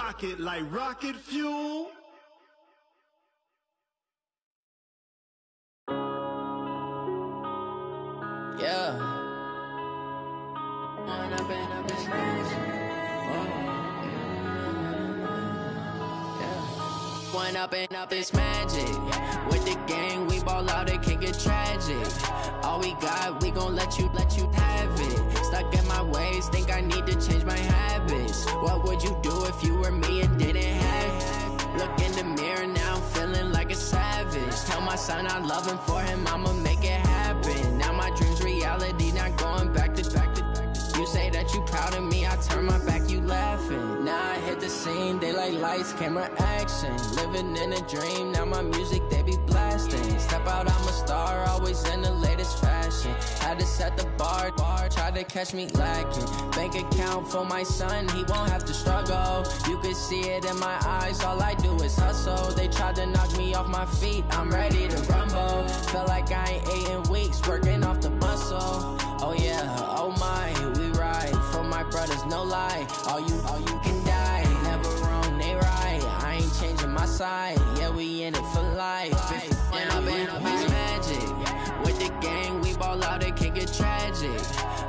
rocket like rocket fuel. Yeah. One up and up, it's magic. With the gang, we ball out, it can get tragic. All we got, we gon' let you have it. Stuck in my ways, think I need to change my habits. What would you do if you were me and didn't have it? Look in the mirror now, I'm feeling like a savage. Tell my son I love him, for him I'ma make it happen. Now my dream's reality, not going back to. You say that you proud of me, I turn my back, you laughing. Now I hit the scene, they like lights, camera, action. Living in a dream, now my music, they be blasting. Step out, I'm a star, always in the latest fashion. Had to set the bar, try to catch me lacking. Bank account for my son, he won't have to struggle. You can see it in my eyes, all I do is hustle. They tried to knock me off my feet, I'm ready to rumble. Felt like I ain't ate in weeks, working off the muscle. Oh yeah, oh my, we ride for my brothers, no lie. All you can die, never wrong, they right. I ain't changing my side, yeah, we in it for life. And I've been up is magic. With the gang, we ball out, it can get tragic.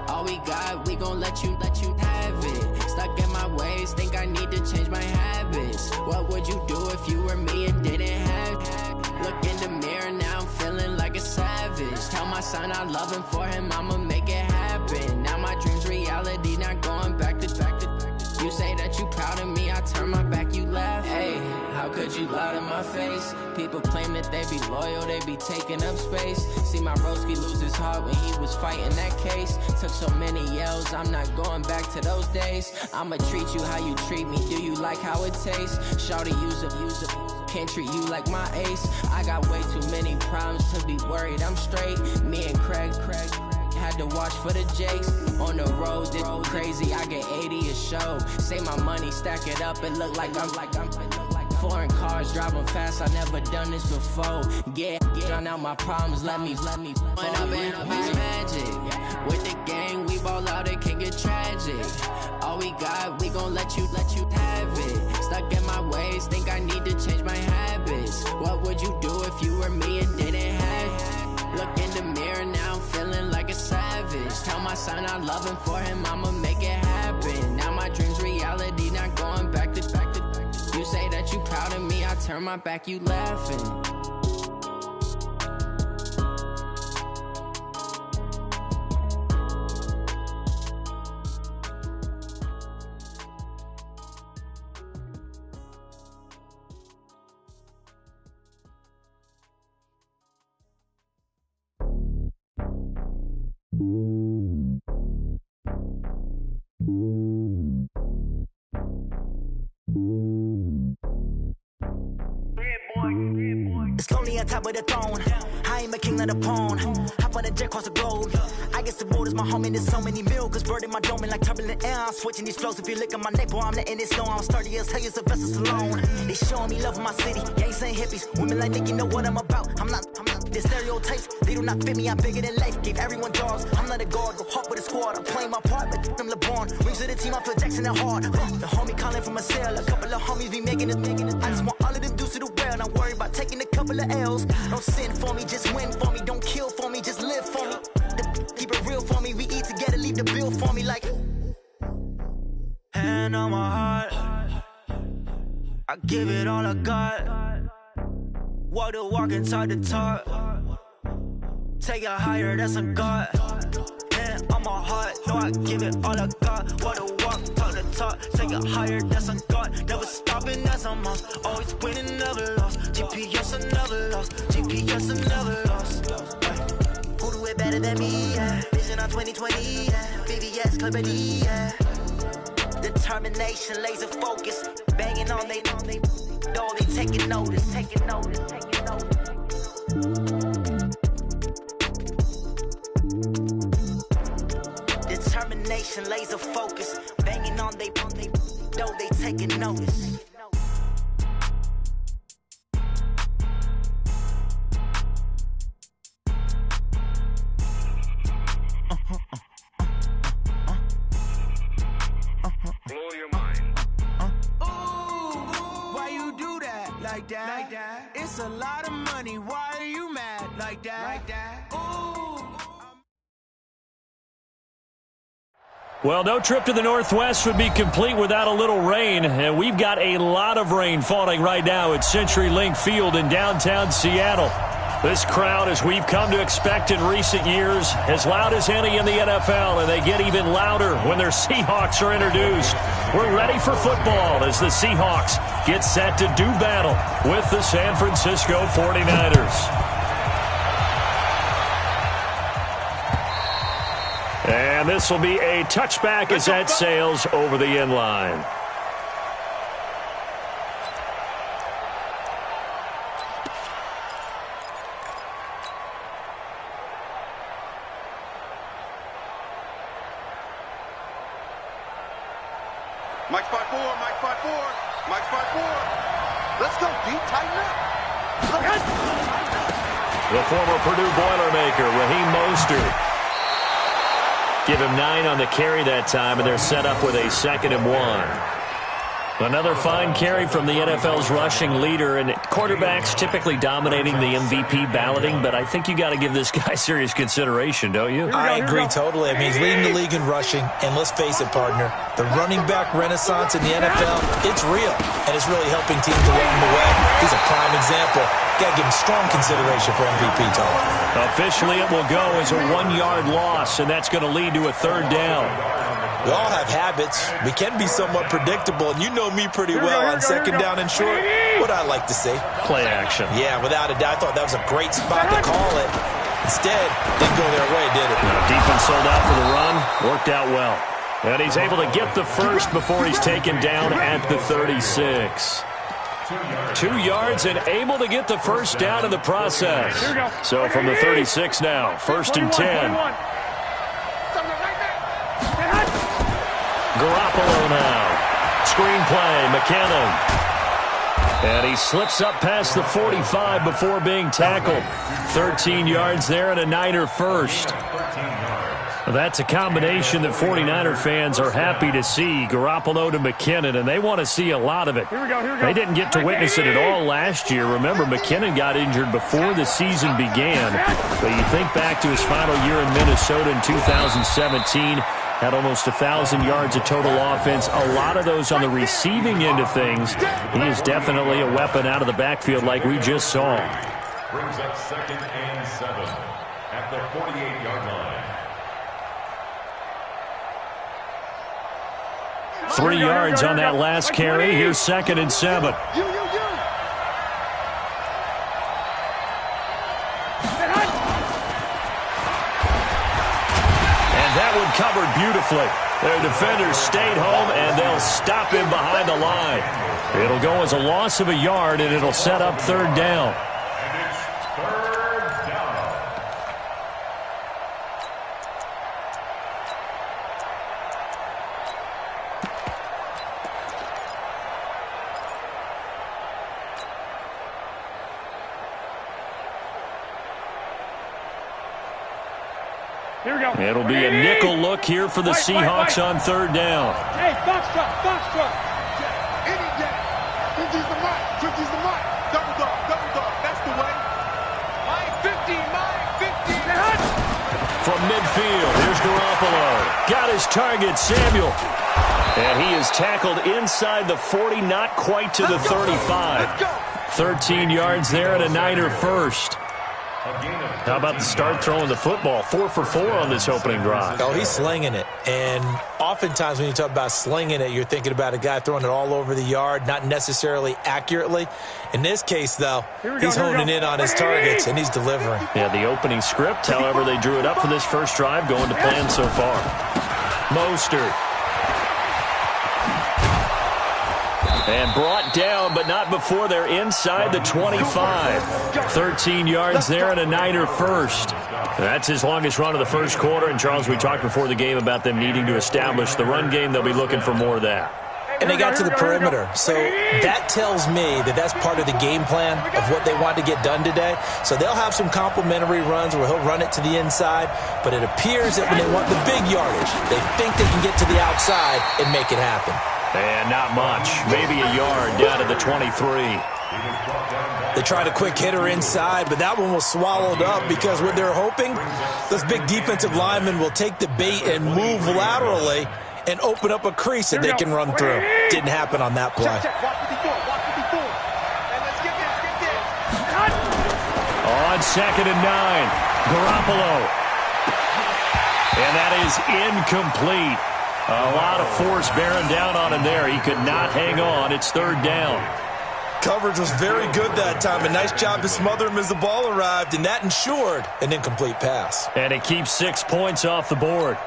All we got, we gon' let you have it. Stuck in my ways, think I need to change my habits. What would you do if you were me and didn't have it? Look in the mirror, now I'm feeling like a savage. Tell my son I love him, for him I'ma make it happen. Now my dream's reality, not going back to. You say that you proud of me, I turn my back, you laugh. Hey, how could you lie to my face? People claim that they be loyal, they be taking up space. See my broski lose his heart when he was fighting that case. Took so many yells, I'm not going back to those days. I'ma treat you how you treat me, do you like how it tastes? Shawty, use it. Can't treat you like my ace. I got way too many problems to be worried, I'm straight. Me and Craig had to watch for the Jakes. On the road, this crazy, I get 80 a show. Save my money, stack it up, it look like I'm foreign cars, driving fast, I never done this before. Yeah, drown out my problems, let me When up and up is magic. With the gang, we ball out, it can get tragic. All we got, we gon' let you have it. Stuck in my ways, think I need to change my habits. What would you do if you were me and didn't have it? Look in the mirror, now I'm feeling like a savage. Tell my son I love him, for him I'ma make it happen. Now my dream's reality, not going back to. You say that you proud of me, I turn my back, you laughing. It's lonely on top of the throne. I ain't a king, not a pawn. Hop on a jet across the globe. I guess the world is my home and there's so many milk. Bird in my dome and like turbulent air. I'm switching these flows. If you look at my neck, boy, I'm letting it snow. I'm sturdy as hell, as a vessel alone. They showing me love in my city. Gangs ain't hippies. Women like Nick, you know what I'm about. I'm not the stereotypes. They do not fit me. I'm bigger than life. Gave everyone jobs. I'm not a guard. Go hard with a squad. I'm playing my part, but I'm LeBron. Rings to the team. I feel Jackson and hard. The homie calling from a cell. A couple of homies be making it. I just want all of them dudes to do well. Not worry about taking a couple of L's. Don't sin for me, just win for me. Don't kill for me, just live for me. Keep it real for me. We eat together, leave the bill for me like. Hand on my heart, I give it all I got. Walk the walk and talk the talk. Take it higher, that's a God. Hand on my heart, no, I give it all I got. Walk the walk, talk the talk. Take it higher, that's a God. Never stopping, that's a must. Always winning, never lost. GPS, I never lost. GPS, I never lost. Who do it better than me? Yeah. Vision on 2020. Yeah. VVS, clarity. Yeah. Determination, laser focus. Banging on they taking notice. Determination, laser focus. Banging on they taking notice. Blow your mind. like that. It's a lot of money. Why are you mad like that? Ooh. Well, no trip to the Northwest would be complete without a little rain, and we've got a lot of rain falling right now at CenturyLink Field in downtown Seattle. This crowd, as we've come to expect in recent years, as loud as any in the NFL, and they get even louder when their Seahawks are introduced. We're ready for football as the Seahawks get set to do battle with the San Francisco 49ers. And this will be a touchback as that sails over the end line. Mike 5-4, Mike 5-4, Mike 5-4. Let's go, D, tighten up. The former Purdue Boilermaker, Raheem Mostert. Give him 9 on the carry that time, and they're set up with a 2nd and 1. Another fine carry from the NFL's rushing leader, and quarterbacks typically dominating the MVP balloting, but I think you got to give this guy serious consideration, don't you? I agree totally. I mean, he's leading the league in rushing, and let's face it, partner, the running back renaissance in the NFL, it's real, and it's really helping teams along the way. He's a prime example. Got to give him strong consideration for MVP, Tom. Officially, it will go as a 1-yard loss, and that's going to lead to a 3rd down. We all have habits. We can be somewhat predictable, and you know me pretty well on 2nd down and short. What I like to see. Play action. Yeah, without a doubt. I thought that was a great spot to call it. Instead, didn't go their way, did it? Defense sold out for the run. Worked out well. And he's able to get the first before he's taken down at the 36. 2 yards and able to get the first down in the process. So from the 36 now, 1st and 10. Garoppolo now. Screen play, McKinnon. And he slips up past the 45 before being tackled. 13 yards there and a Niner first. That's a combination that 49er fans are happy to see. Garoppolo to McKinnon, and they want to see a lot of it. They didn't get to witness it at all last year. Remember, McKinnon got injured before the season began. But you think back to his final year in Minnesota in 2017, had almost 1,000 yards of total offense, a lot of those on the receiving end of things. He is definitely a weapon out of the backfield like we just saw. Brings up 2nd and 7 at the 48-yard line. 3 yards on that last carry. Here's 2nd and 7. And that one covered beautifully. Their defenders stayed home, and they'll stop him behind the line. It'll go as a loss of a yard, and it'll set up 3rd down. And it's 3rd down. Here we go. It'll be a nickel look here for the Seahawks on 3rd down. Hey, box truck, box truck. Any day. Twitches the mic, twitches the mic. Double dog, that's the way. Mike 50, Mike 50. From midfield, here's Garoppolo. Got his target, Samuel. And he is tackled inside the 40, not quite to the 35. 13 yards there and a Niner first. How about the start throwing the football? 4 for 4 on this opening drive. Oh, he's slinging it. And oftentimes when you talk about slinging it, you're thinking about a guy throwing it all over the yard, not necessarily accurately. In this case, though, he's honing in on his targets, and he's delivering. Yeah, the opening script, however, they drew it up for this first drive, going to plan so far. Mostert. And brought down, but not before they're inside the 25. 13 yards there and a Niner first. That's his longest run of the first quarter. And, Charles, we talked before the game about them needing to establish the run game. They'll be looking for more of that. And they got to the perimeter. So that tells me that that's part of the game plan of what they want to get done today. So they'll have some complementary runs where he'll run it to the inside. But it appears that when they want the big yardage, they think they can get to the outside and make it happen. And not much. Maybe a yard down to the 23. They tried a quick hitter inside, but that one was swallowed up because what they're hoping, those big defensive linemen will take the bait and move laterally and open up a crease that they can run through. Didn't happen on that play. On 2nd and 9, Garoppolo. And that is incomplete. A lot of force bearing down on him there. He could not hang on. It's 3rd down. Coverage was very good that time. A nice job to smother him as the ball arrived, and that ensured an incomplete pass. And it keeps 6 points off the board.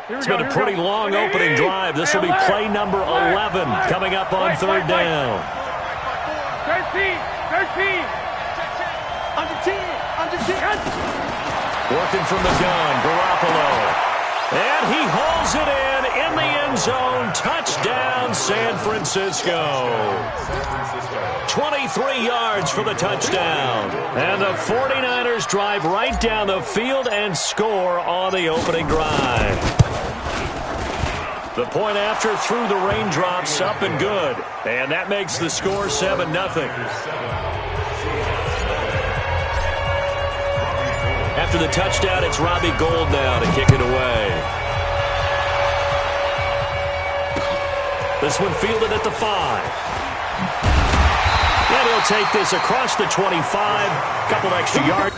It's been a pretty long opening drive. This will be play number 11 coming up on 3rd down. 13. Under 10. Working from the gun, Garoppolo. And he hauls it in the end zone. Touchdown, San Francisco. 23 yards for the touchdown. And the 49ers drive right down the field and score on the opening drive. The point after through the raindrops, up and good. And that makes the score 7-0. After the touchdown, it's Robbie Gould now to kick it away. This one fielded at the 5. And he'll take this across the 25. Couple extra yards.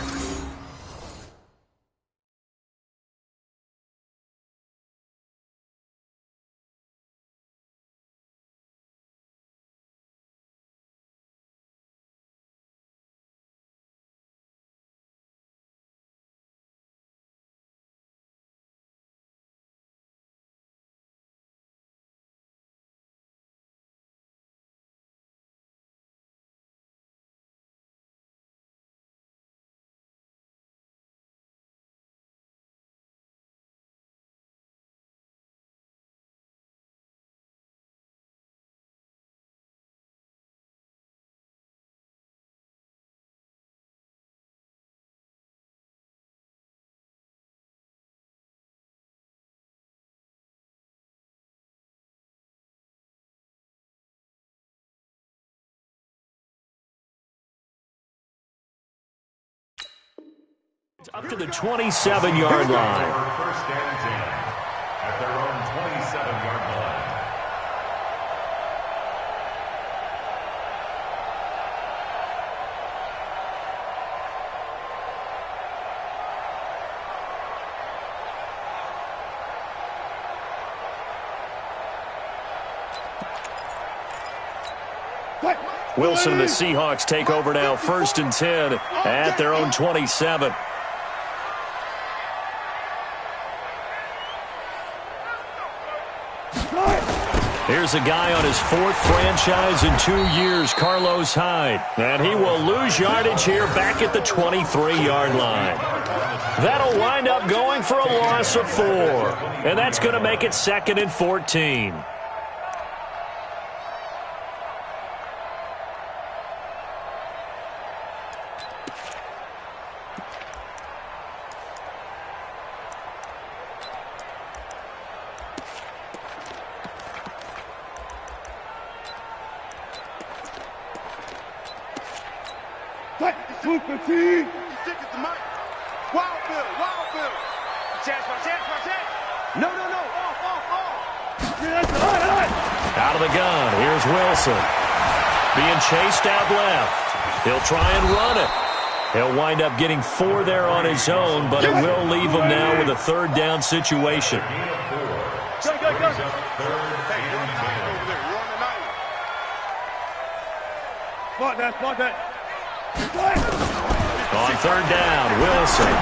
Up to the 27-yard line. First and 10 at their own 27-yard line. Wilson and the Seahawks take over now, 1st and 10 at their own 27. Here's a guy on his 4th franchise in 2 years, Carlos Hyde. And he will lose yardage here back at the 23-yard line. That'll wind up going for a loss of 4. And that's going to make it 2nd and 14. Out of the gun, here's Wilson. Being chased out left. He'll try and run it. He'll wind up getting 4 there on his own, but it will leave him now with a 3rd down situation. Spot that. On 3rd down, Wilson.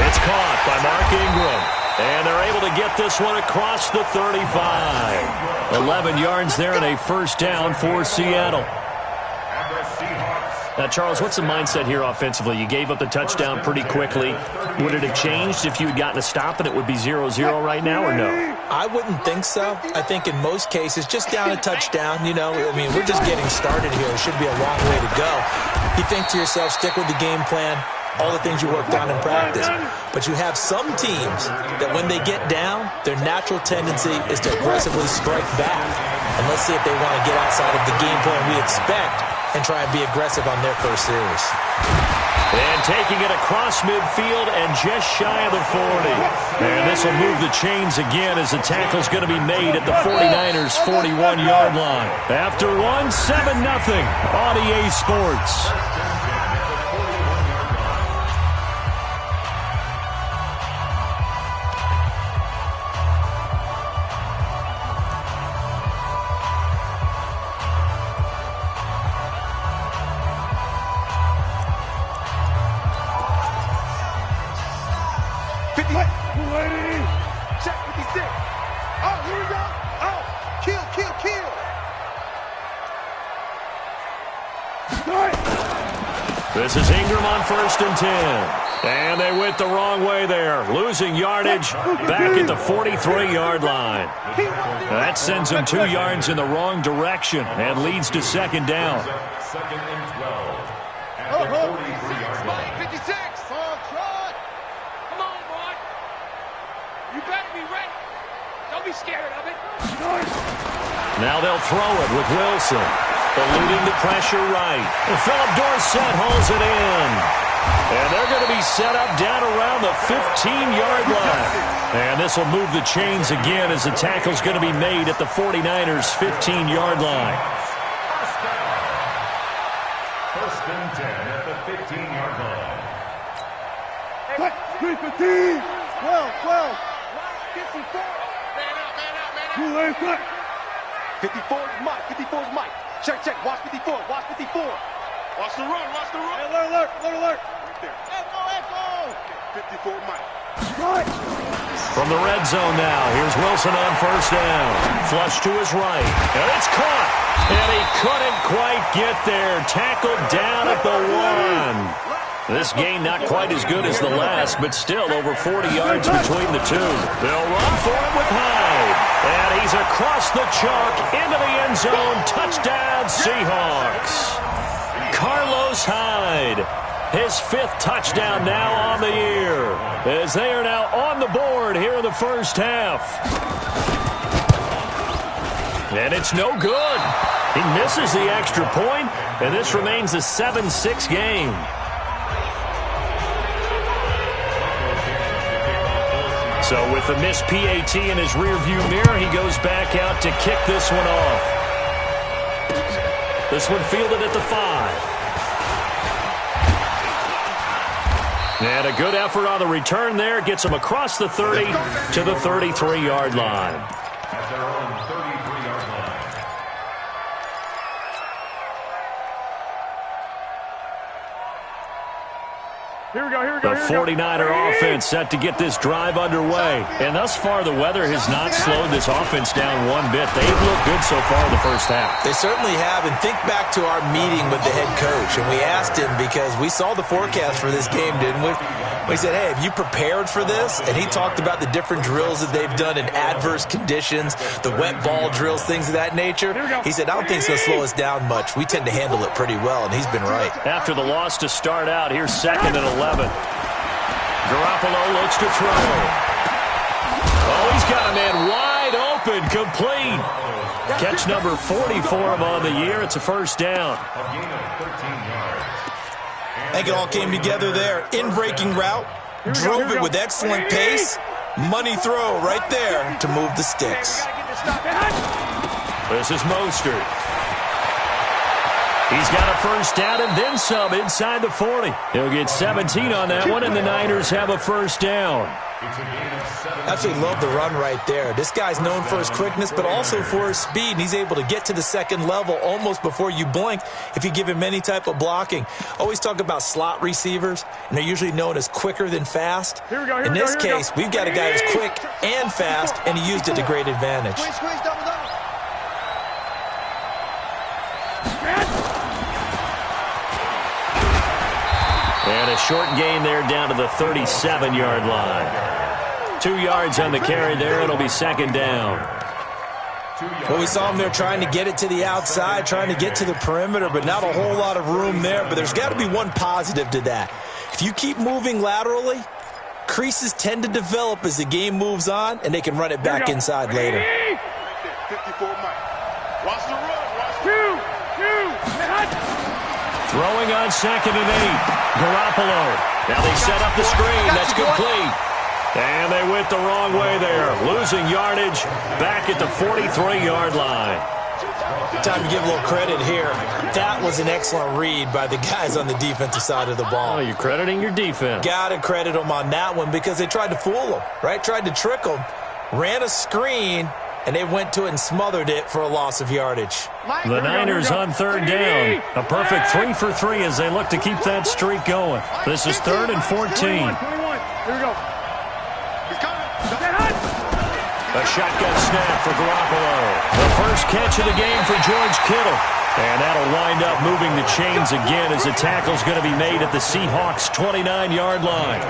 It's caught by Mark Ingram. And they're able to get this one across the 35. 11 yards there and a 1st down for Seattle. And the Seahawks Now, Charles, what's the mindset here offensively? You gave up the touchdown pretty quickly. Would it have changed if you had gotten a stop and it would be 0-0 right now, or no? I wouldn't think so. I think in most cases, just down a touchdown, you know, I mean, we're just getting started here. It should be a long way to go. You think to yourself, stick with the game plan, all the things you worked on in practice. But you have some teams that when they get down, their natural tendency is to aggressively strike back. And let's see if they want to get outside of the game plan we expect and try and be aggressive on their first series. And taking it across midfield and just shy of the 40. And this will move the chains again as the tackle's going to be made at the 49ers' 41-yard line. After one, 7-0 on EA Sports. Check 56. Oh, here we go. Oh, kill. This is Ingram on 1st and 10. And they went the wrong way there, losing yardage back at the 43-yard line. That sends them 2 yards in the wrong direction and leads to 2nd down. 2nd and 12. At the 43-yard line. 56. Oh, Trot. Come on, boy. You better be ready. Don't be scared of it. Now they'll throw it with Wilson. Eluding the pressure right. And Philip Dorsett holds it in. And they're going to be set up down around the 15-yard line. And this will move the chains again as the tackle's going to be made at the 49ers' 15-yard line. First and 10 at the 15-yard line. 15. 12. 54. Man out. You ain't cut. 54 is Mike. Check. Watch 54. Watch the run. Alert. Right there. Echo. 54 Mike. Right. From the red zone now, here's Wilson on 1st down. Flush to his right. And it's caught. And he couldn't quite get there. Tackled down at the 1. This game not quite as good as the last, but still over 40 yards between the two. They'll run for it with Hyde. And he's across the chalk into the end zone. Touchdown, Seahawks. Carlos Hyde. His 5th touchdown now on the year, as they are now on the board here in the first half. And it's no good. He misses the extra point, and this remains a 7-6 game. So with the missed PAT in his rearview mirror, he goes back out to kick this one off. This one fielded at the 5. And a good effort on the return there. Gets him across the 30 to the 33-yard line. At their own 33-yard line. Here we go. The 49er offense set to get this drive underway. And thus far, the weather has not slowed this offense down one bit. They've looked good so far in the first half. They certainly have. And think back to our meeting with the head coach. And we asked him, because we saw the forecast for this game, didn't we? We said, hey, have you prepared for this? And he talked about the different drills that they've done in adverse conditions, the wet ball drills, things of that nature. He said, I don't think it's going to slow us down much. We tend to handle it pretty well, and he's been right. After the loss to start out, here's 2nd and 11. Garoppolo looks to throw. Oh, he's got a man wide open, complete. Catch number 40 for him on the year. It's a first down. A gain of 13 yards. I think it all came together there. In-breaking route, drove it with excellent pace. Money throw right there to move the sticks. This is Mostert. He's got a first down and then some inside the 40. He'll get 17 on that one, and the Niners have a first down. It's a gain of 7. Absolutely love the run right there. This guy's known for his quickness, but also for his speed. And he's able to get to the second level almost before you blink if you give him any type of blocking. Always talk about slot receivers, and they're usually known as quicker than fast. In this case, we've got a guy who's quick and fast, and he used it to great advantage. Squeeze, double. And a short gain there down to the 37-yard line. 2 yards on the carry there. It'll be second down. Well, we saw him there trying to get it to the outside, trying to get to the perimeter, but not a whole lot of room there. But there's got to be one positive to that. If you keep moving laterally, creases tend to develop as the game moves on, and they can run it back inside later. 54 Mike. Watch the run. Watch Throwing on 2nd and 8. Garoppolo. Now they set up the screen. That's complete. And they went the wrong way there. Losing yardage back at the 43-yard line. Time to give a little credit here. That was an excellent read by the guys on the defensive side of the ball. Oh, you're crediting your defense. Got to credit them on that one because they tried to fool them, right? Tried to trick them. Ran a screen, and they went to it and smothered it for a loss of yardage. The Niners on 3rd down. A perfect 3 for 3 as they look to keep that streak going. This is 3rd and 14. 21. Here we go. A shotgun snap for Garoppolo. The first catch of the game for George Kittle. And that'll wind up moving the chains again as the tackle's going to be made at the Seahawks' 29-yard line.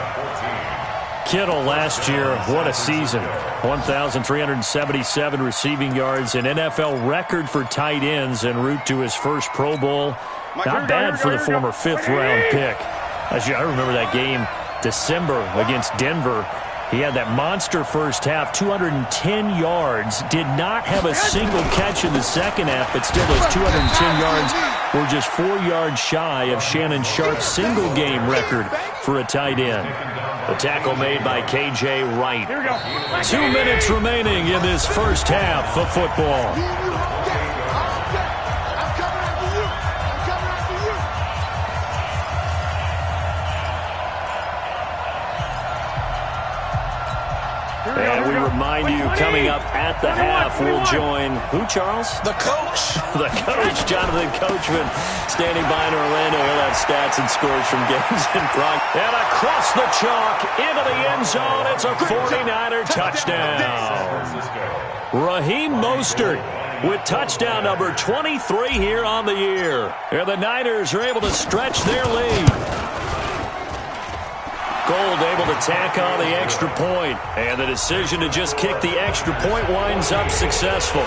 Kittle last year, what a season. 1,377 receiving yards, an NFL record for tight ends en route to his first Pro Bowl. Not bad for the former 5th-round pick. I remember that game, December against Denver. He had that monster first half, 210 yards. Did not have a single catch in the second half, but still those 210 yards were just 4 yards shy of Shannon Sharp's single-game record for a tight end. The tackle made by K.J. Wright. 2 minutes remaining in this first half of football. And we remind you, coming up at the half, we'll join who, Charles? The coach. The coach, Jonathan Coachman, standing by in Orlando. He'll have stats and scores from games in front. And across the chalk, into the end zone, it's a 49er touchdown. Raheem Mostert with touchdown number 23 here on the year. And the Niners are able to stretch their lead. Gold able to tack on the extra point, and the decision to just kick the extra point winds up successful.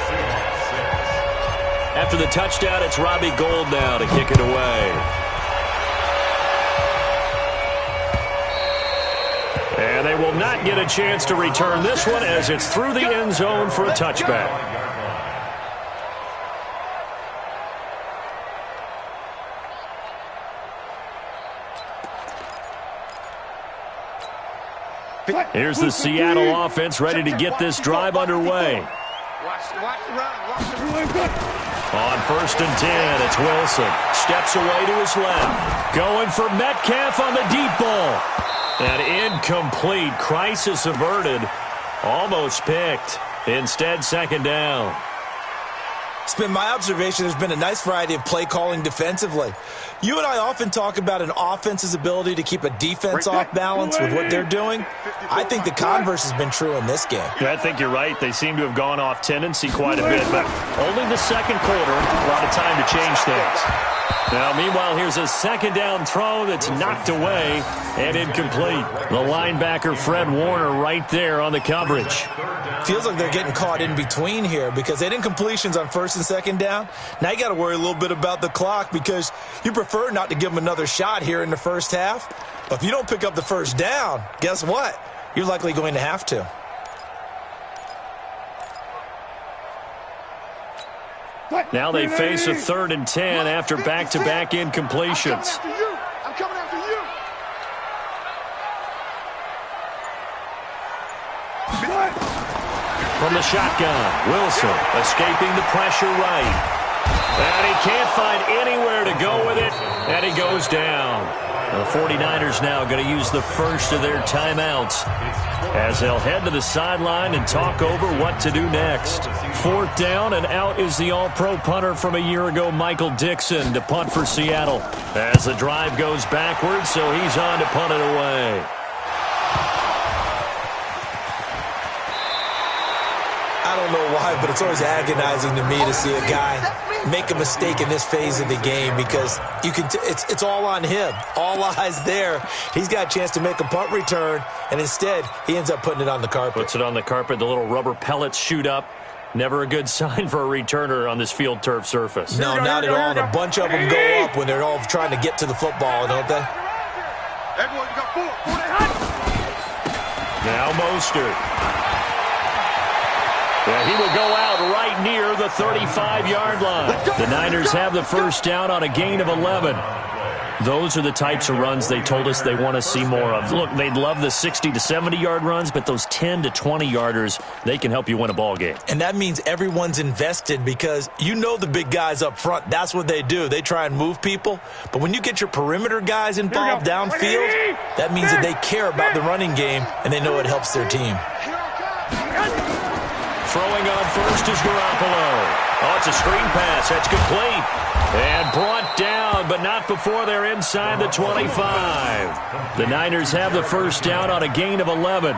After the touchdown, it's Robbie Gould now to kick it away. And they will not get a chance to return this one as it's through the end zone for a touchback. Here's the Seattle offense ready to get this drive underway. On 1st and 10, it's Wilson. Steps away to his left. Going for Metcalf on the deep ball. And incomplete. Crisis averted. Almost picked. Instead, 2nd down. It's been my observation there's been a nice variety of play calling defensively. You and I often talk about an offense's ability to keep a defense off balance with what they're doing. I think the converse has been true in this game. Yeah, I think you're right. They seem to have gone off tendency quite a bit, but only the second quarter, a lot of time to change things. Now, meanwhile, here's a 2nd down throw that's knocked away and incomplete. The linebacker, Fred Warner, right there on the coverage. Feels like they're getting caught in between here because they didn't completions on 1st and 2nd down. Now you got to worry a little bit about the clock because you prefer not to give them another shot here in the first half. But if you don't pick up the first down, guess what? You're likely going to have to. Now they face a 3rd and 10 after back-to-back incompletions. I'm coming after you. From the shotgun, Wilson escaping the pressure right. And he can't find anywhere to go with it, and he goes down. The 49ers now going to use the first of their timeouts as they'll head to the sideline and talk over what to do next. 4th down, and out is the all-pro punter from a year ago, Michael Dixon, to punt for Seattle. As the drive goes backwards, so he's on to punt it away. Out of don't know why, but it's always agonizing to me to see a guy make a mistake in this phase of the game because you can. It's all on him. All eyes there. He's got a chance to make a punt return, and instead he ends up putting it on the carpet. Puts it on the carpet. The little rubber pellets shoot up. Never a good sign for a returner on this field turf surface. No, not at all. And a bunch of them go up when they're all trying to get to the football, don't they? Everyone, you got four. Now Mostert. Yeah, he will go out right near the 35-yard line. The Niners have the first down on a gain of 11. Those are the types of runs they told us they want to see more of. Look, they'd love the 60 to 70-yard runs, but those 10 to 20-yarders, they can help you win a ball game. And that means everyone's invested because you know the big guys up front, that's what they do. They try and move people. But when you get your perimeter guys involved downfield, that means that they care about the running game and they know it helps their team. Throwing on first is Garoppolo. Oh, it's a screen pass. That's complete. And brought down, but not before they're inside the 25. The Niners have the first down on a gain of 11.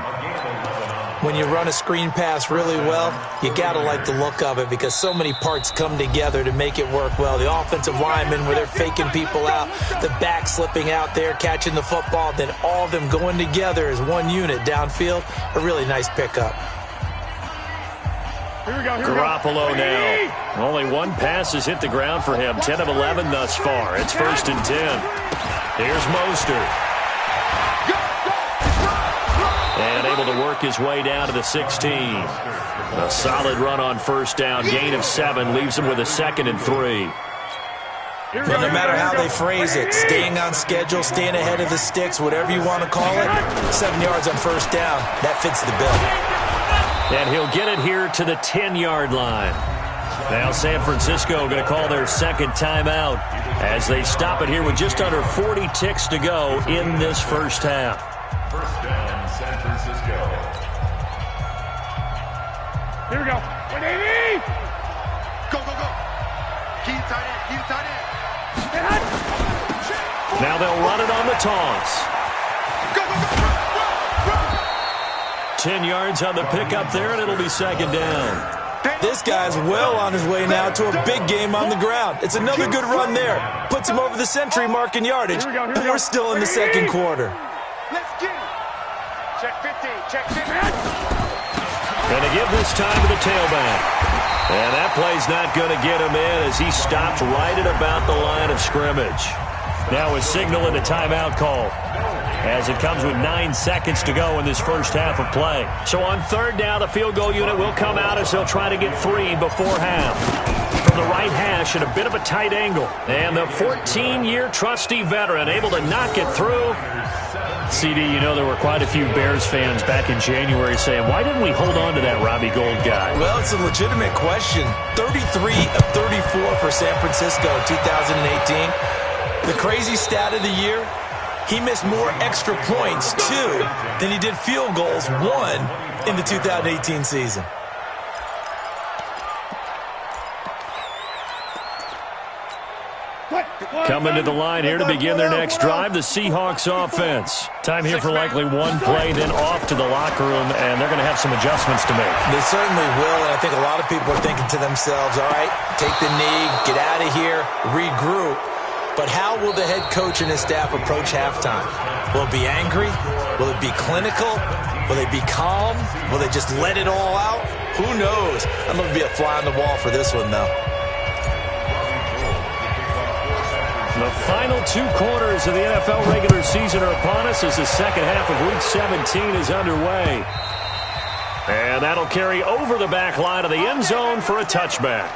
When you run a screen pass really well, you got to like the look of it because so many parts come together to make it work well. The offensive linemen where they're faking people out, the back slipping out there, catching the football, then all of them going together as one unit downfield. A really nice pickup. Garoppolo now. Only one pass has hit the ground for him. 10 of 11 thus far. It's 1st and 10. Here's Mostert. And able to work his way down to the 16. A solid run on first down. Gain of 7 leaves him with a 2nd and 3. Well, no matter how they phrase it, staying on schedule, staying ahead of the sticks, whatever you want to call it, 7 yards on first down, that fits the bill. And he'll get it here to the 10-yard line. Now San Francisco going to call their second timeout as they stop it here with just under 40 ticks to go in this first half. First down, San Francisco. Here we go. 180. Go, go, go. Keep tight end. Keep tight end. Now they'll run it on the toss. Go, go, go. 10 yards on the pickup there, and it'll be second down. This guy's well on his way now to a big game on the ground. It's another good run there. Puts him over the century mark in yardage, and we're still in the second quarter. Let's get it. Check 50. Check 50. And to give this time to the tailback. And that play's not going to get him in as he stopped right at about the line of scrimmage. Now a signal and a timeout call, as it comes with 9 seconds to go in this first half of play. So on third down, the field goal unit will come out as they'll try to get 3 before half. From the right hash at a bit of a tight angle. And the 14-year trusty veteran able to knock it through. CD, you know there were quite a few Bears fans back in January saying, why didn't we hold on to that Robbie Gould guy? Well, it's a legitimate question. 33 of 34 for San Francisco in 2018. The crazy stat of the year, he missed more extra points, 2, than he did field goals, 1, in the 2018 season. Coming to the line here to begin their next drive, the Seahawks offense. Time here for likely one play, then off to the locker room, and they're going to have some adjustments to make. They certainly will, and I think a lot of people are thinking to themselves, all right, take the knee, get out of here, regroup. But how will the head coach and his staff approach halftime? Will it be angry? Will it be clinical? Will they be calm? Will they just let it all out? Who knows? I'm going to be a fly on the wall for this one, though. The final 2 quarters of the NFL regular season are upon us as the second half of Week 17 is underway. And that'll carry over the back line of the end zone for a touchback.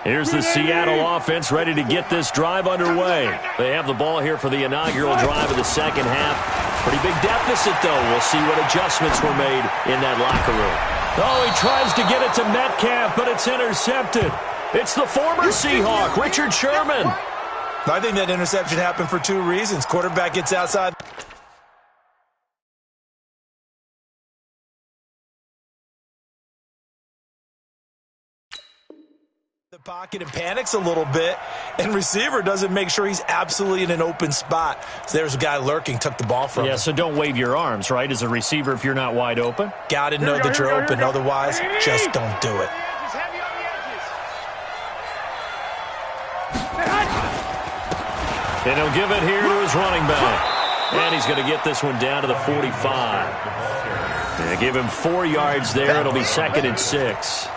Here's the Seattle offense ready to get this drive underway. They have the ball here for the inaugural drive of the second half. Pretty big deficit, though. We'll see what adjustments were made in that locker room. Oh, he tries to get it to Metcalf, but it's intercepted. It's the former Seahawk, Richard Sherman. I think that interception happened for 2 reasons. Quarterback gets outside the pocket and panics a little bit, and receiver doesn't make sure he's absolutely in an open spot. So there's a guy lurking, took the ball from him. Yeah, so don't wave your arms, right, as a receiver if you're not wide open. Got to know that you're open, otherwise just don't do it. And he'll give it here to his running back. And he's going to get this one down to the 45. And give him 4 yards there. It'll be 2nd and 6.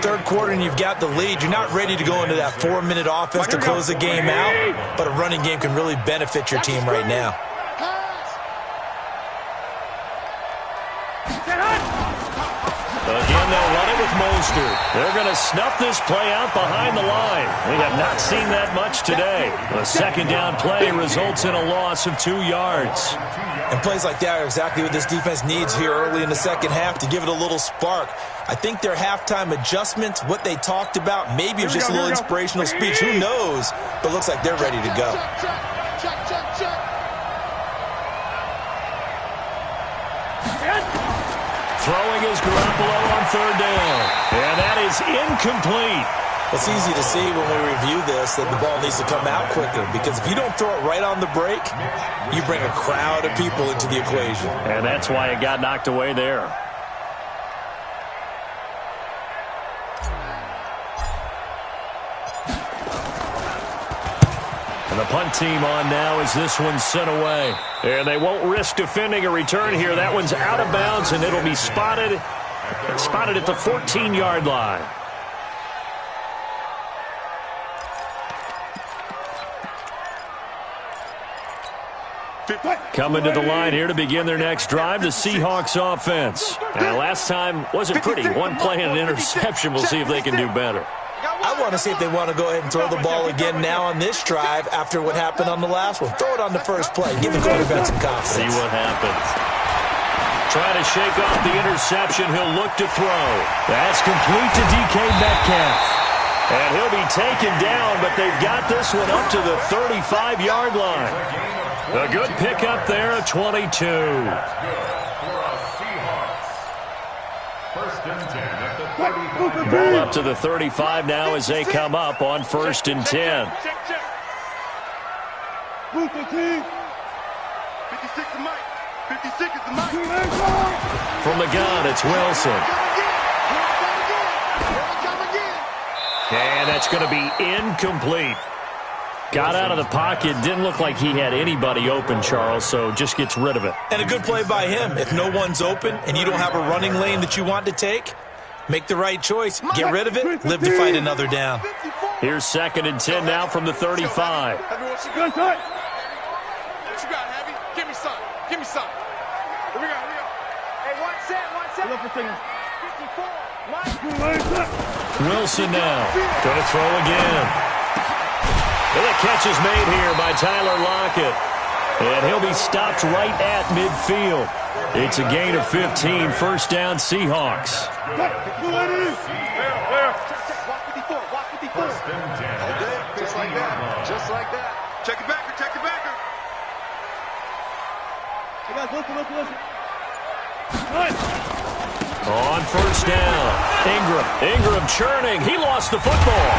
Third quarter and you've got the lead. You're not ready to go into that 4-minute offense to close the game out, but a running game can really benefit your team right now. Again, they'll run it with Mostert. They're going to snuff this play out behind the line. We have not seen that much today. A 2nd down play results in a loss of 2 yards. And plays like that are exactly what this defense needs here early in the second half to give it a little spark. I think their halftime adjustments, what they talked about, maybe it was just a little inspirational speech. Who knows? But it looks like they're ready to go. Throwing is Garoppolo on 3rd down. And that is incomplete. It's easy to see when we review this that the ball needs to come out quicker, because if you don't throw it right on the break, you bring a crowd of people into the equation. And that's why it got knocked away there. And the punt team on now as this one's sent away. And they won't risk defending a return here. That one's out of bounds, and it'll be spotted at the 14-yard line. Coming to the line here to begin their next drive, the Seahawks offense. And last time wasn't pretty. One play and an interception. We'll see if they can do better. I want to see if they want to go ahead and throw the ball again now on this drive after what happened on the last one. Throw it on the first play. Give the quarterback some confidence. See what happens. Trying to shake off the interception. He'll look to throw. That's complete to DK Metcalf. And he'll be taken down, but they've got this one up to the 35-yard line. A good pickup there at 22. Ball up to the 35 now as they come up on 1st and 10. 56 is Mike. 56 is the Mike. From the gun, it's Wilson. And that's going to be incomplete. Got out of the pocket. Didn't look like he had anybody open, Charles, so just gets rid of it. And a good play by him. If no one's open and you don't have a running lane that you want to take, make the right choice. Get rid of it. Live to fight another down. Here's 2nd and 10 now from the 35. What you got, Heavy? Give me some. Give me some. Here we go. Hey, one set. 54. Wilson now. Going to throw again. And the catch is made here by Tyler Lockett. And he'll be stopped right at midfield. It's a gain of 15. 1st down, Seahawks. Just like that. Check it back. On 1st down, Ingram churning. He lost the football.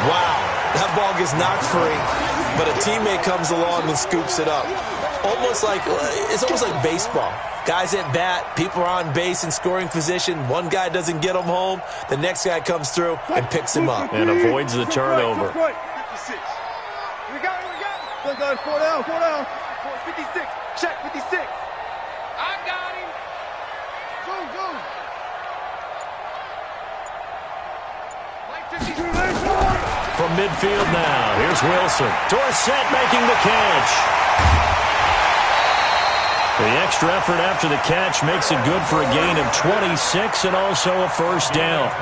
Wow, that ball gets knocked free, but a teammate comes along and scoops it up. It's almost like baseball. Guys at bat, people are on base in scoring position. One guy doesn't get him home. The next guy comes through and picks him up. And avoids the turnover. 56. Here we go. 4 down. 56. Check 56. I got him. Go. Like 52. From midfield now, here's Wilson. Dorsett making the catch. The extra effort after the catch makes it good for a gain of 26 and also a 1st down.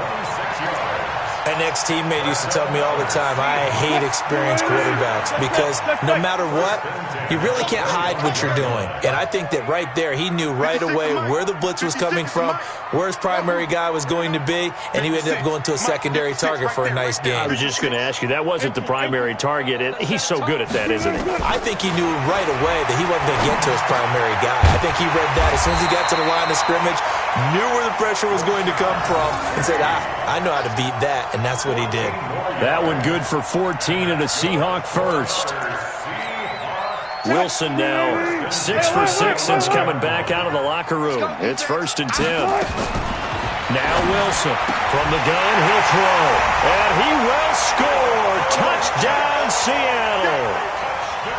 An ex-teammate used to tell me all the time, I hate experienced quarterbacks because no matter what, you really can't hide what you're doing. And I think that right there, he knew right away where the blitz was coming from, where his primary guy was going to be, and he ended up going to a secondary target for a nice game. I was just going to ask you, that wasn't the primary target. He's so good at that, isn't he? I think he knew right away that he wasn't going to get to his primary guy. I think he read that as soon as he got to the line of scrimmage, knew where the pressure was going to come from, and said, I know how to beat that, and that's what he did. That one good for 14 and a Seahawk first. Wilson now 6 for 6 since coming back out of the locker room. It's 1st and 10. Now Wilson from the gun, he'll throw. And he will score. Touchdown, Seattle.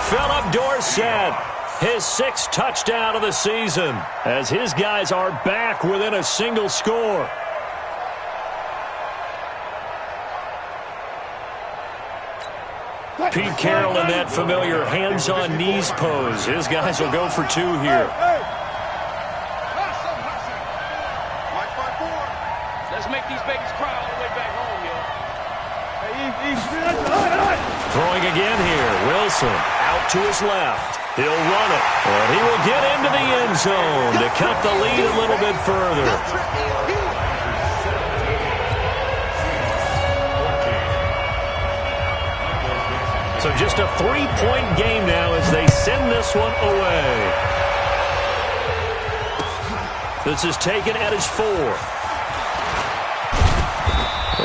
Philip Dorsett, his 6th touchdown of the season, as his guys are back within a single score. Pete Carroll in that familiar hands-on knees pose. His guys will go for 2 here. Let's make these babies cry all the way back home, yo. Throwing again here. Wilson out to his left. He'll run it. And he will get into the end zone to cut the lead a little bit further. So just a 3-point game now as they send this one away. This is taken at his 4.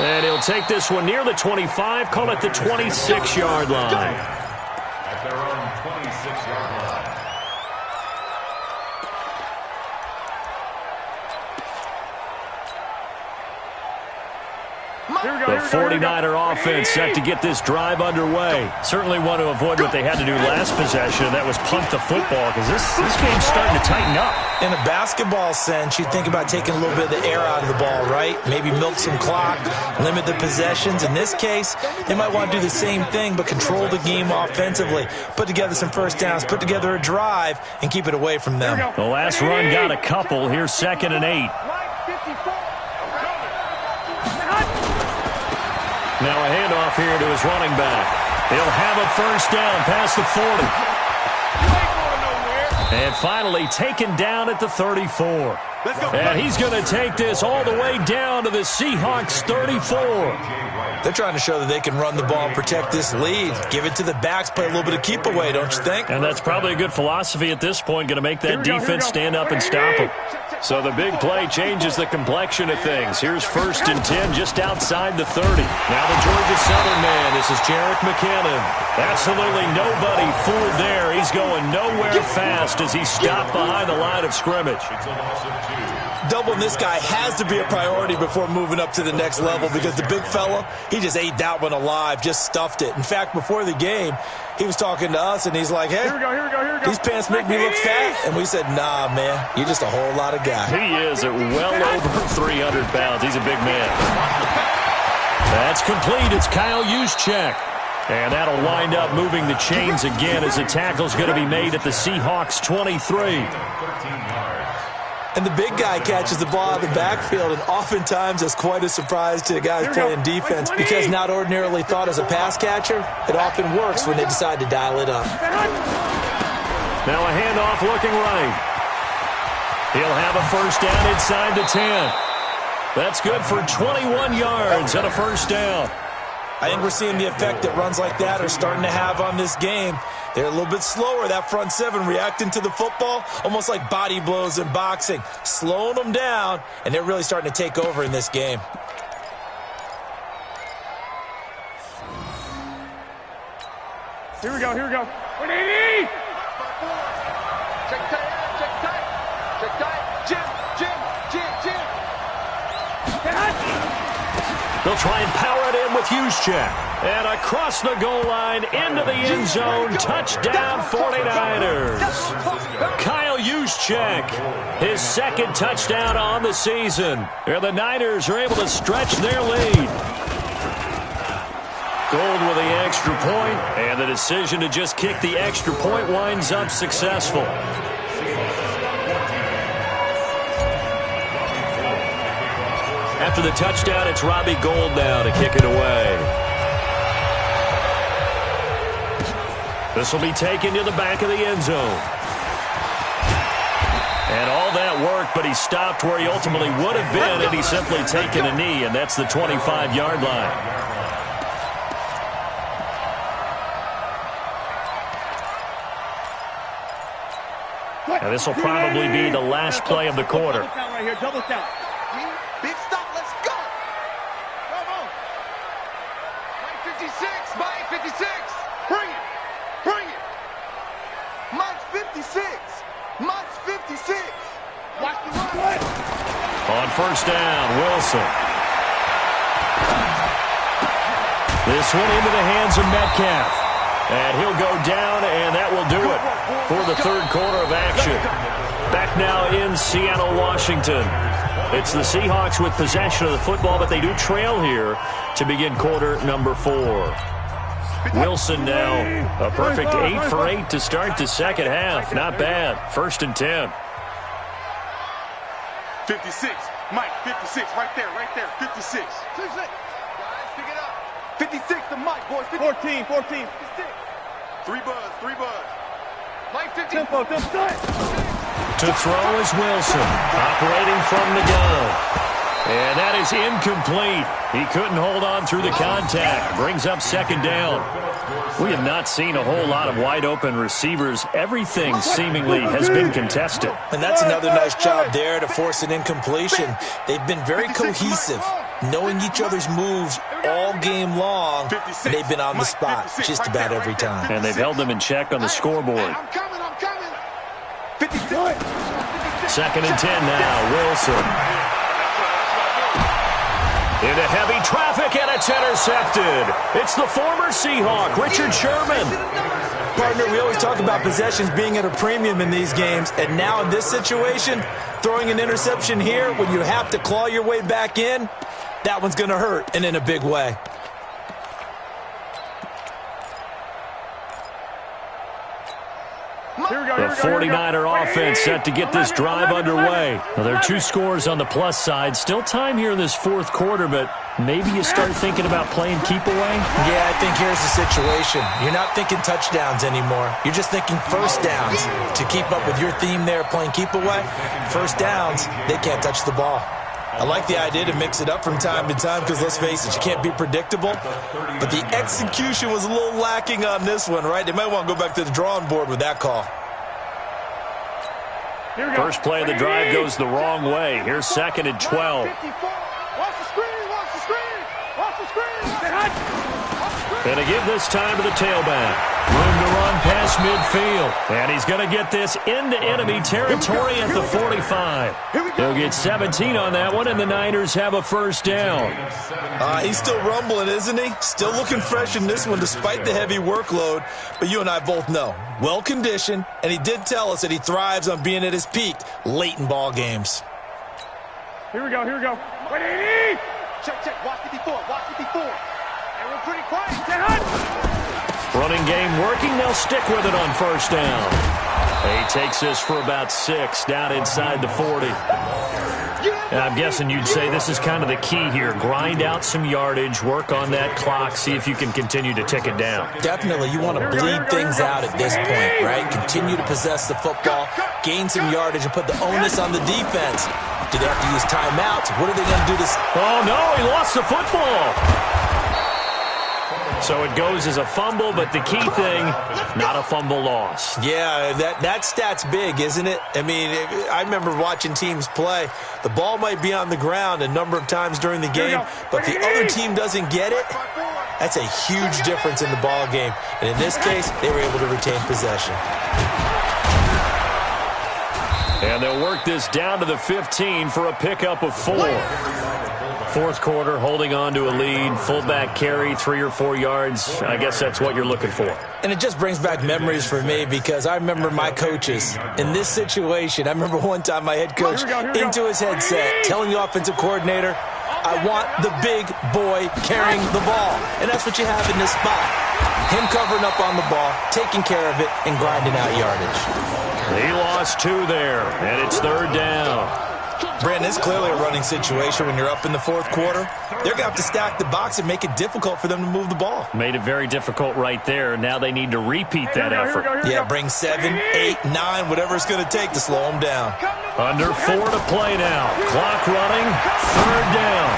And he'll take this one near the 25, call it the 26-yard line. At their own 26-yard line. The 49er offense set to get this drive underway. Certainly want to avoid what they had to do last possession, and that was punt the football, because this game's starting to tighten up. In a basketball sense, you think about taking a little bit of the air out of the ball, right? Maybe milk some clock, limit the possessions. In this case, they might want to do the same thing, but control the game offensively. Put together some first downs, put together a drive, and keep it away from them. The last run got a couple. Here's 2nd and 8. Now a handoff here to his running back. He'll have a first down past the 40. And finally taken down at the 34. And he's going to take this all the way down to the Seahawks 34. They're trying to show that they can run the ball and protect this lead. Give it to the backs, play a little bit of keep away, don't you think? And that's probably a good philosophy at this point, going to make that defense stand up and stop them. So the big play changes the complexion of things. Here's 1st and 10 just outside the 30. Now the Georgia Southern man. This is Jerick McKinnon. Absolutely nobody fooled there. He's going nowhere fast as he stopped behind the line of scrimmage. Doubling this guy has to be a priority before moving up to the next level, because the big fella, he just ate that one alive, just stuffed it. In fact, before the game, he was talking to us, and he's like, hey, here we go. These pants make me look fat. And we said, nah, man, you're just a whole lot of guy. He is at well over 300 pounds. He's a big man. That's complete. It's Kyle Juszczyk. And that'll wind up moving the chains again as the tackle's going to be made at the Seahawks 23. And the big guy catches the ball out of the backfield, and oftentimes it's quite a surprise to the guys playing defense, because not ordinarily thought as a pass catcher, it often works when they decide to dial it up. Now a handoff looking right. He'll have a first down inside the 10. That's good for 21 yards and a first down. I think we're seeing the effect that runs like that are starting to have on this game. They're a little bit slower, that front 7, reacting to the football, almost like body blows in boxing, slowing them down, and they're really starting to take over in this game. Here we go. 180! Check tight. Jim. They'll try and power it in with Juszczyk. And across the goal line, into the end zone, touchdown 49ers. Kyle Juszczyk, his 2nd touchdown on the season. And the Niners are able to stretch their lead. Gold with the extra point, and the decision to just kick the extra point winds up successful. After the touchdown, it's Robbie Gould now to kick it away. This will be taken to the back of the end zone. And all that work, but he stopped where he ultimately would have been had he simply taken a knee, and that's the 25-yard line. And this will probably be the last play of the quarter. Double count right here, double count. Big stop, let's go. Come on. Mike 56, Mike 56. Bring it, bring it. Mike 56, Mike 56. Watch the run. On first down, Wilson. This one into the hands of Metcalf. And he'll go down, and that will do it for the third quarter of action. Back now in Seattle, Washington. It's the Seahawks with possession of the football, but they do trail here to begin quarter number 4. Wilson now a perfect 8 for 8 to start the second half. Not bad. 1st and 10. 56, Mike 56, right there, 56. 56. Guys, pick it up. 56 to Mike, boys. 14. 56. 3 buzz. Mike 50. Tempo. To throw is Wilson, operating from the gun. And that is incomplete. He couldn't hold on through the contact. Brings up second down. We have not seen a whole lot of wide-open receivers. Everything seemingly has been contested. And that's another nice job there to force an incompletion. They've been very cohesive, knowing each other's moves all game long, and they've been on the spot just about every time. And they've held them in check on the scoreboard. I'm coming. 56. 2nd and 10 now, Wilson. Into heavy traffic, and it's intercepted. It's the former Seahawk, Richard Sherman. Partner, we always talk about possessions being at a premium in these games, and now in this situation, throwing an interception here when you have to claw your way back in, that one's going to hurt, and in a big way. The 49er offense set to get this drive underway. Well, there are 2 scores on the plus side. Still time here in this 4th quarter, but maybe you start thinking about playing keep away? Yeah, I think here's the situation. You're not thinking touchdowns anymore. You're just thinking first downs. To keep up with your theme there, playing keep away, first downs, they can't touch the ball. I like the idea to mix it up from time to time because, let's face it, you can't be predictable. But the execution was a little lacking on this one, right? They might want to go back to the drawing board with that call. First play of the drive goes the wrong way. Here's 2nd and 12. Watch the screen. And to give this time to the tailback. Room to run past midfield. And he's going to get this into enemy territory at the 45. He'll get 17 on that one, and the Niners have a first down. He's still rumbling, isn't he? Still looking fresh in this one despite the heavy workload. But you and I both know, well-conditioned, and he did tell us that he thrives on being at his peak late in ball games. Here we go. Wait, Check. Watch it before. And we're pretty quiet. Running game working. They'll stick with it on first down. He takes this for about 6 down inside the 40. And I'm guessing you'd say this is kind of the key here. Grind out some yardage, work on that clock, see if you can continue to tick it down. Definitely. You want to bleed things out at this point, right? Continue to possess the football, gain some yardage, and put the onus on the defense. Do they have to use timeouts? What are they going to do to... Oh, no, he lost the football. So it goes as a fumble, but the key thing, not a fumble loss. Yeah, that stat's big, isn't it? I mean, I remember watching teams play. The ball might be on the ground a number of times during the game, but the other team doesn't get it. That's a huge difference in the ball game. And in this case, they were able to retain possession. And they'll work this down to the 15 for a pickup of 4. 4th quarter, holding on to a lead. Fullback carry, 3 or 4 yards. I guess that's what you're looking for. And it just brings back memories for me because I remember my coaches in this situation. I remember one time my head coach into his headset telling the offensive coordinator, I want the big boy carrying the ball. And that's what you have in this spot. Him covering up on the ball, taking care of it, and grinding out yardage. He lost 2 there, and it's 3rd down. Brandon, it's clearly a running situation when you're up in the 4th quarter. They're going to have to stack the box and make it difficult for them to move the ball. Made it very difficult right there. Now they need to repeat that effort. Yeah, bring 7, 8, 9, whatever it's going to take to slow them down. Under 4 to play now. Clock running. 3rd down.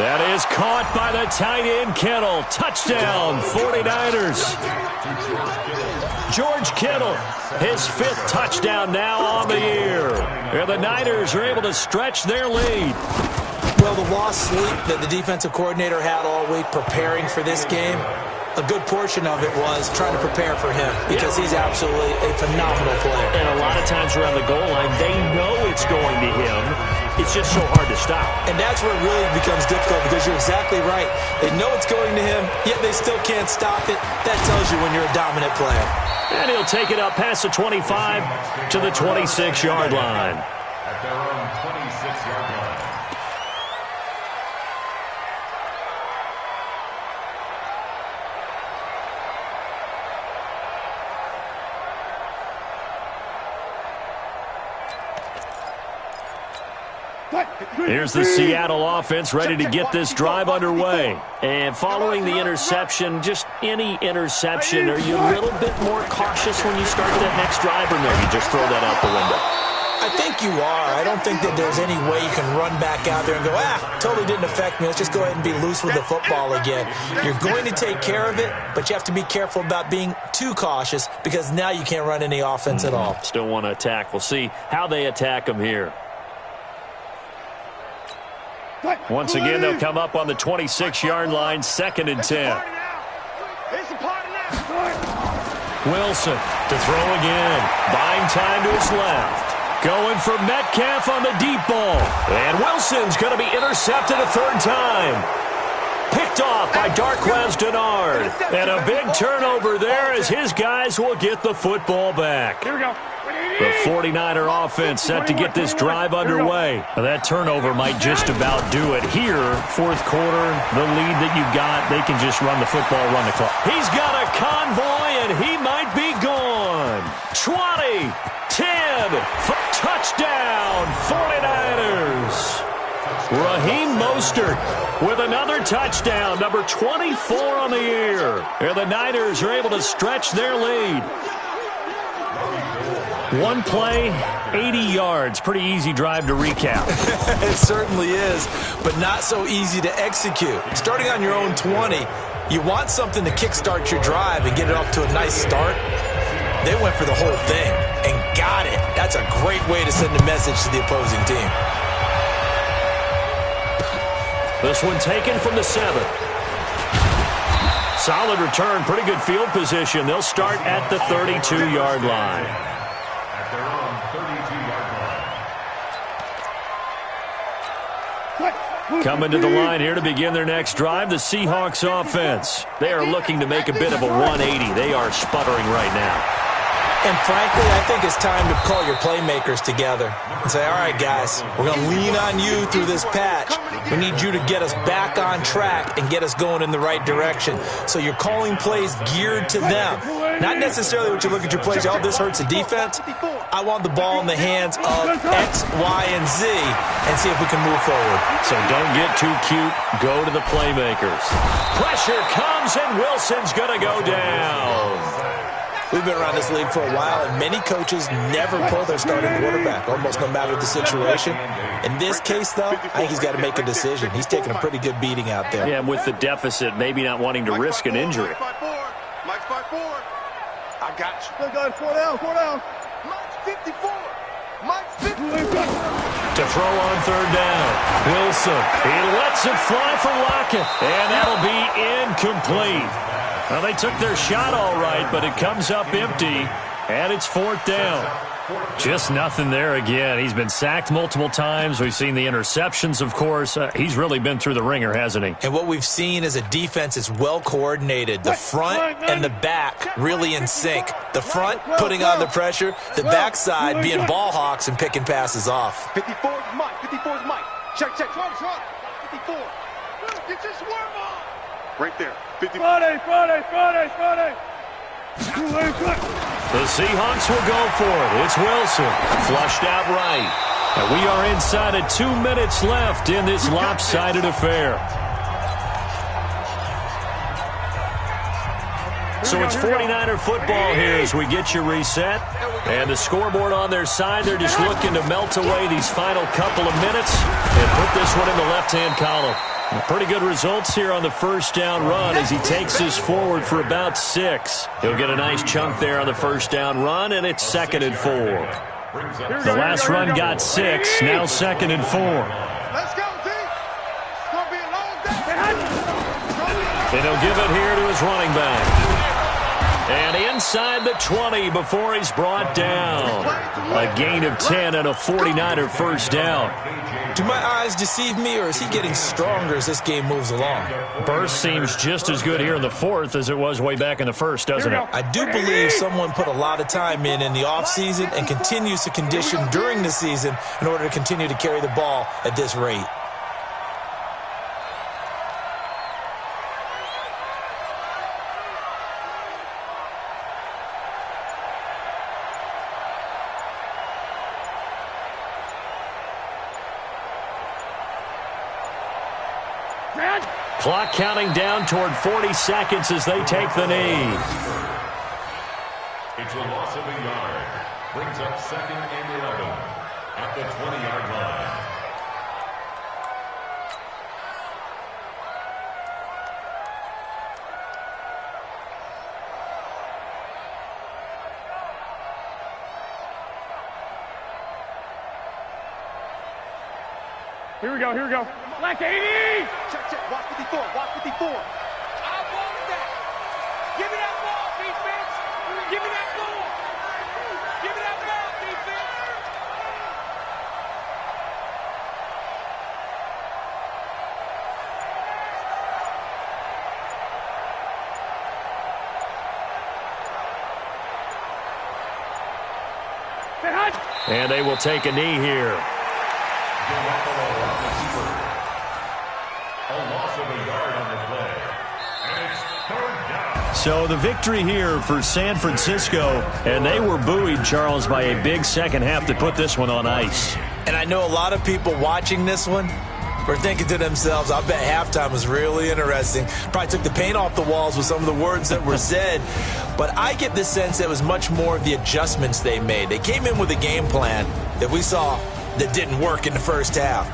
That is caught by the tight end, Kittle. Touchdown, 49ers. George Kittle, his 5th touchdown now on the year. And the Niners are able to stretch their lead. Well, the lost sleep that the defensive coordinator had all week preparing for this game, a good portion of it was trying to prepare for him because he's absolutely a phenomenal player. And a lot of times around the goal line, they know it's going to him. It's just so hard to stop. And that's where it really becomes difficult because you're exactly right. They know it's going to him, yet they still can't stop it. That tells you when you're a dominant player. And he'll take it up past the 25 to the 26-yard line. At their own 26-yard line. Here's the Seattle offense ready to get this drive underway. And following the interception, just any interception, are you a little bit more cautious when you start that next drive, or no, you just throw that out the window? I think you are. I don't think that there's any way you can run back out there and go, totally didn't affect me. Let's just go ahead and be loose with the football again. You're going to take care of it, but you have to be careful about being too cautious because now you can't run any offense at all. Still want to attack. We'll see how they attack them here. Once again, they'll come up on the 26-yard line, 2nd and 10. Wilson to throw again. Buying time to his left. Going for Metcalf on the deep ball. And Wilson's going to be intercepted a 3rd time. Picked off by Darqueze Dennard. And a big turnover there as his guys will get the football back. Here we go. The 49er offense set to get this drive underway. Now, that turnover might just about do it here. 4th quarter, the lead that you've got, they can just run the football, run the clock. He's got a convoy, and he might be gone. 20, 10, touchdown, 49ers. Raheem Mostert with another touchdown, number 24 on the year. And the Niners are able to stretch their lead. One play, 80 yards. Pretty easy drive to recap. It certainly is, but not so easy to execute. Starting on your own 20, you want something to kickstart your drive and get it off to a nice start. They went for the whole thing and got it. That's a great way to send a message to the opposing team. This one taken from the 7. Solid return, pretty good field position. They'll start at the 32-yard line. Their own 32-yard line. Coming to the line here to begin their next drive, the Seahawks offense. They are looking to make a bit of a 180. They are sputtering right now. And frankly, I think it's time to call your playmakers together and say, all right, guys, we're going to lean on you through this patch. We need you to get us back on track and get us going in the right direction. So you're calling plays geared to them. Not necessarily what you look at your plays, oh, this hurts the defense. I want the ball in the hands of X, Y, and Z and see if we can move forward. So don't get too cute. Go to the playmakers. Pressure comes, and Wilson's going to go down. We've been around this league for a while, and many coaches never pull their starting quarterback, almost no matter the situation. In this case, though, I think he's got to make a decision. He's taking a pretty good beating out there. Yeah, with the deficit, maybe not wanting to risk an injury. Mike's 5-4. I got you. Good, good. 4 down. Mike's 54. Mike's 50. To throw on 3rd down. Wilson, he lets it fly for Lockett, and that'll be incomplete. Well, they took their shot all right, but it comes up empty, and it's 4th down. Just nothing there again. He's been sacked multiple times. We've seen the interceptions, of course. He's really been through the ringer, hasn't he? And what we've seen is a defense that's well coordinated. The front and the back really in sync. The front putting on the pressure, the backside being ball hawks and picking passes off. 54 is Mike. 54 is Mike. Check. 54. Get your swerve on. Right there. 54. Friday. The Seahawks will go for it. It's Wilson. Flushed out right. And we are inside of 2 minutes left in this lopsided affair. So it's 49er football here as we get you reset. And the scoreboard on their side, they're just looking to melt away these final couple of minutes and put this one in the left-hand column. Pretty good results here on the first down run as he takes us forward for about 6. He'll get a nice chunk there on the first down run, and it's 2nd and 4. The last run got 6, now 2nd and 4. Let's go, D. It's going to be a long day. And he'll give it here to his running back. And inside the 20 before he's brought down. A gain of 10 and a 49er first down. Do my eyes deceive me, or is he getting stronger as this game moves along? Burst seems just as good here in the 4th as it was way back in the 1st, doesn't it? I do believe someone put a lot of time in the offseason and continues to condition during the season in order to continue to carry the ball at this rate. Clock counting down toward 40 seconds as they take the knee. It's a loss of a yard. Brings up 2nd and 11 at the 20-yard line. Here we go, here we go. Black 80! Check. Watch 54. Watch 54. I want that. Give me that ball, defense. Give me that ball. Give me that ball, defense. And they will take a knee here. So the victory here for San Francisco, and they were buoyed, Charles, by a big second half to put this one on ice. And I know a lot of people watching this one were thinking to themselves, I bet halftime was really interesting. Probably took the paint off the walls with some of the words that were said. But I get the sense that it was much more of the adjustments they made. They came in with a game plan that we saw that didn't work in the first half.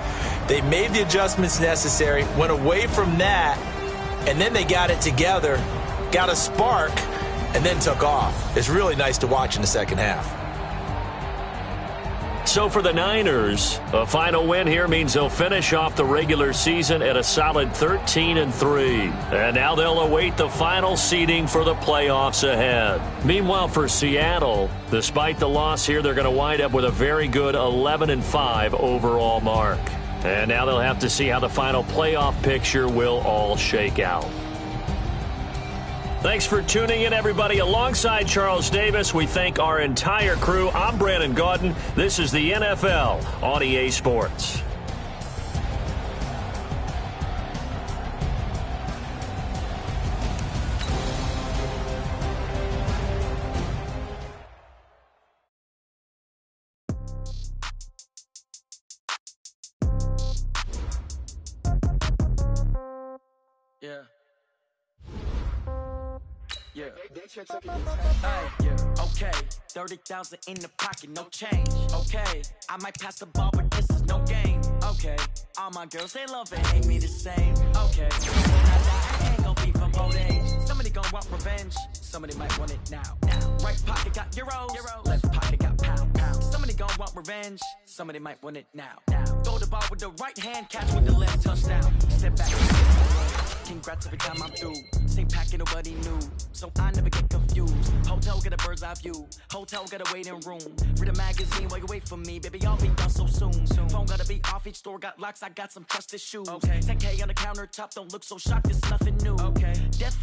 They made the adjustments necessary, went away from that, and then they got it together, got a spark, and then took off. It's really nice to watch in the second half. So for the Niners, a final win here means they'll finish off the regular season at a solid 13-3. And now they'll await the final seeding for the playoffs ahead. Meanwhile, for Seattle, despite the loss here, they're going to wind up with a very good 11-5 overall mark. And now they'll have to see how the final playoff picture will all shake out. Thanks for tuning in, everybody. Alongside Charles Davis, we thank our entire crew. I'm Brandon Gaudin. This is the NFL on EA Sports. Okay, 30,000 in the pocket, no change. Okay, I might pass the ball, but this is no game. Okay, all my girls, they love and hate me the same. Okay, I ain't gonna be from old age. Somebody gonna want revenge, somebody might want it now. Right pocket got euros, left pocket got pound. Somebody gonna want revenge, somebody might want it now. Throw the ball with the right hand, catch with the left, touchdown. Step back, congrats every time I'm through. Same packet, nobody knew, so I never get confused. Hotel get a bird's eye view, hotel got a waiting room. Read a magazine while you wait for me, baby, I'll be done so soon. Phone gotta be off, each store got locks, I got some trusted shoes. 10K on the countertop, don't look so shocked, it's nothing new. Death